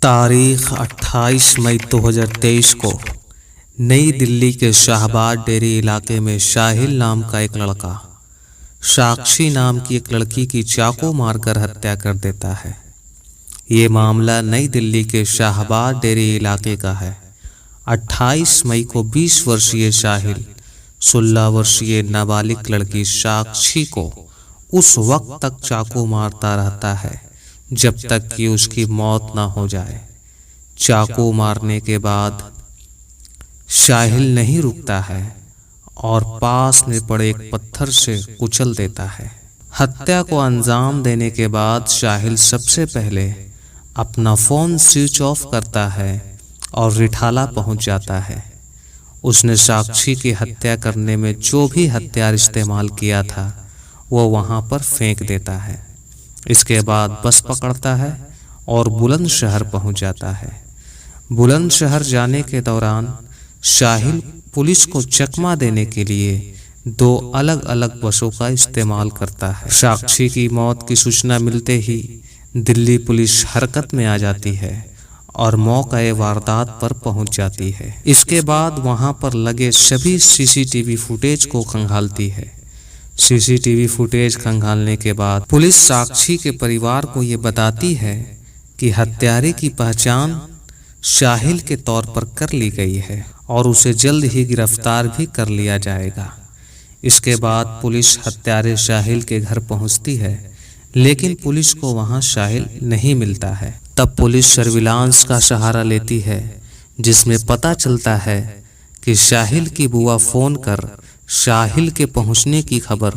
तारीख 28 मई 2023 को नई दिल्ली के शाहबाद डेरी इलाके में शाहिल नाम का एक लड़का साक्षी नाम की एक लड़की की चाकू मारकर हत्या कर देता है। ये मामला नई दिल्ली के शाहबाद डेरी इलाके का है। 28 मई को 20 वर्षीय साहिल 16 वर्षीय नाबालिग लड़की साक्षी को उस वक्त तक चाकू मारता रहता है जब तक कि उसकी मौत ना हो जाए। चाकू मारने के बाद साहिल नहीं रुकता है और पास में पड़े एक पत्थर से कुचल देता है। हत्या को अंजाम देने के बाद साहिल सबसे पहले अपना फोन स्विच ऑफ करता है और रिठाला पहुंच जाता है। उसने साक्षी की हत्या करने में जो भी हथियार इस्तेमाल किया था वो वहां पर फेंक देता है। इसके बाद बस पकड़ता है और बुलंदशहर पहुंच जाता है। बुलंदशहर जाने के दौरान साहिल पुलिस को चकमा देने के लिए 2 अलग अलग बसों का इस्तेमाल करता है। साक्षी की मौत की सूचना मिलते ही दिल्ली पुलिस हरकत में आ जाती है और मौके वारदात पर पहुंच जाती है। इसके बाद वहां पर लगे सभी सीसीटीवी फुटेज को खंगालती है। सीसीटीवी फुटेज खंगालने के बाद पुलिस साक्षी के परिवार को ये बताती है कि हत्यारे की पहचान साहिल के तौर पर कर ली गई है और उसे जल्द ही गिरफ्तार भी कर लिया जाएगा। इसके बाद पुलिस हत्यारे साहिल के घर पहुंचती है, लेकिन पुलिस को वहां साहिल नहीं मिलता है। तब पुलिस सर्विलांस का सहारा लेती है, जिसमें पता चलता है कि साहिल की बुआ फोन कर साहिल के पहुंचने की खबर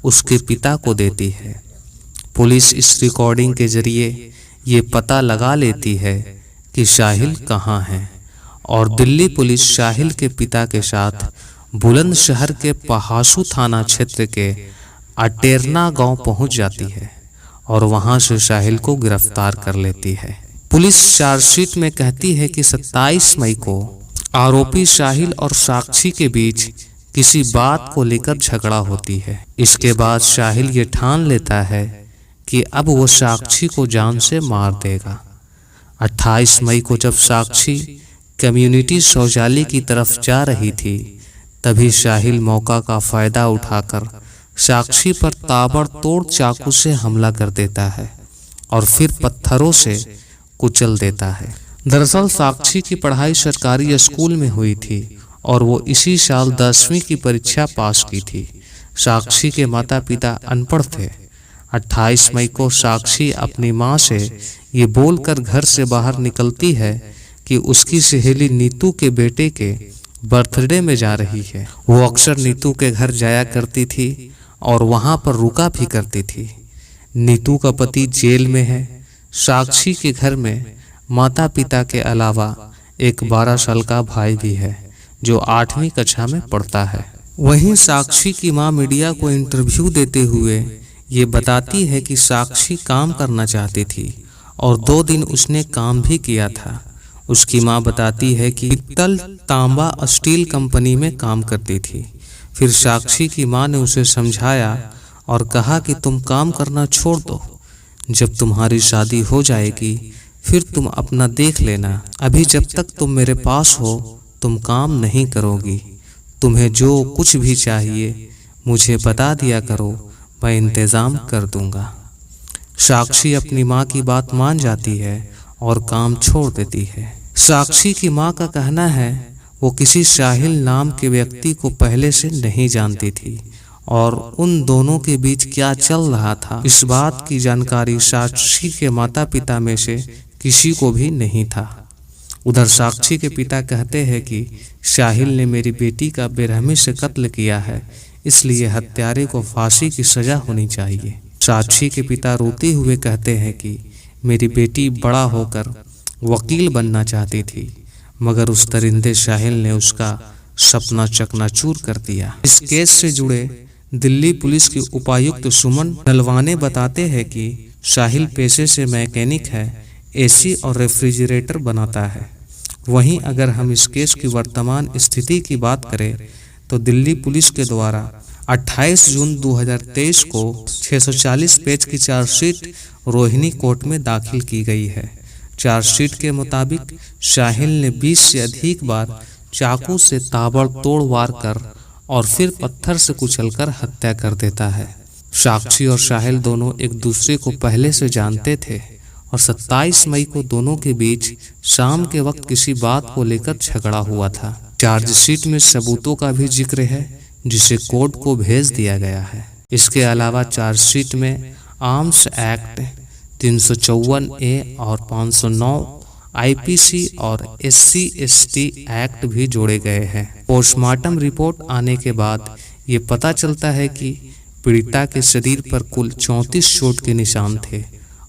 उसके पिता को देती है। पुलिस इस रिकॉर्डिंग के जरिए ये पता लगा लेती है कि साहिल कहां है और दिल्ली पुलिस साहिल के पिता के साथ बुलंदशहर के पहासू थाना क्षेत्र के अटेरना गांव पहुंच जाती है और वहां से साहिल को गिरफ्तार कर लेती है। पुलिस चार्जशीट में कहती है कि 27 मई को आरोपी साहिल और साक्षी के बीच किसी बात को लेकर झगड़ा होती है। इसके बाद साहिल ये ठान लेता है कि अब वो साक्षी को जान से मार देगा। 28 मई को जब साक्षी कम्युनिटी शौचालय की तरफ जा रही थी, तभी साहिल मौका का फायदा उठाकर साक्षी पर ताबड़तोड़ चाकू से हमला कर देता है और फिर पत्थरों से कुचल देता है। दरअसल साक्षी की पढ़ाई सरकारी स्कूल में हुई थी और वो इसी साल 10वीं की परीक्षा पास की थी। साक्षी के माता पिता अनपढ़ थे। 28 मई को साक्षी अपनी मां से ये बोलकर घर से बाहर निकलती है कि उसकी सहेली नीतू के बेटे के बर्थडे में जा रही है। वो अक्सर नीतू के घर जाया करती थी और वहां पर रुका भी करती थी। नीतू का पति जेल में है। साक्षी के घर में माता पिता के अलावा एक 12 साल का भाई भी है जो 8वीं कक्षा में पढ़ता है। वहीं साक्षी की मां मीडिया को इंटरव्यू देते हुए ये बताती है कि साक्षी काम करना चाहती थी और 2 दिन उसने काम भी किया था। उसकी मां बताती है कि पित्तल, तांबा, स्टील कंपनी में काम करती थी। फिर साक्षी की मां ने उसे समझाया और कहा कि तुम काम करना छोड़ दो, जब तुम्हारी शादी हो जाएगी फिर तुम अपना देख लेना। अभी जब तक तुम मेरे पास हो तुम काम नहीं करोगी। तुम्हें जो कुछ भी चाहिए मुझे बता दिया करो, मैं इंतजाम कर दूंगा। साक्षी अपनी माँ की बात मान जाती है और काम छोड़ देती है। साक्षी की माँ का कहना है वो किसी साहिल नाम के व्यक्ति को पहले से नहीं जानती थी और उन दोनों के बीच क्या चल रहा था इस बात की जानकारी साक्षी के माता पिता में से किसी को भी नहीं था। उधर साक्षी के पिता कहते हैं कि साहिल ने मेरी बेटी का बेरहमी से कत्ल किया है, इसलिए हत्यारे को फांसी की सजा होनी चाहिए। साक्षी के पिता रोते हुए कहते हैं कि मेरी बेटी बड़ा होकर वकील बनना चाहती थी, मगर उस दरिंदे साहिल ने उसका सपना चकनाचूर कर दिया। इस केस से जुड़े दिल्ली पुलिस के उपायुक्त सुमन नलवाने बताते हैं कि साहिल पेशे से मैकेनिक है, एसी और रेफ्रिजरेटर बनाता है। वहीं अगर हम इस केस की वर्तमान स्थिति की बात करें तो दिल्ली पुलिस के द्वारा 28 जून 2023 को 640 पेज की चार्जशीट रोहिणी कोर्ट में दाखिल की गई है। चार्जशीट के मुताबिक साहिल ने 20 से अधिक बार चाकू से ताबड़तोड़ वार कर और फिर पत्थर से कुचलकर हत्या कर देता है। साक्षी और साहिल दोनों एक दूसरे को पहले से जानते थे और 27 मई को दोनों के बीच शाम के वक्त किसी बात को लेकर झगड़ा हुआ था। चार्जशीट में सबूतों का भी जिक्र है जिसे कोर्ट को भेज दिया गया है। इसके अलावा चार्जशीट में आर्म्स एक्ट 354A और 509 आईपीसी और SC/ST एक्ट भी जोड़े गए हैं। पोस्टमार्टम रिपोर्ट आने के बाद ये पता चलता है कि पीड़िता के शरीर पर कुल 34 चोट के निशान थे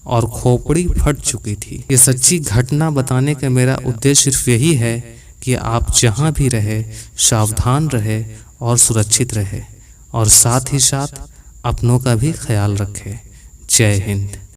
और खोपड़ी फट चुकी थी। ये सच्ची घटना बताने का मेरा उद्देश्य सिर्फ यही है कि आप जहां भी रहे सावधान रहे और सुरक्षित रहे और साथ ही साथ अपनों का भी ख्याल रखें। जय हिंद।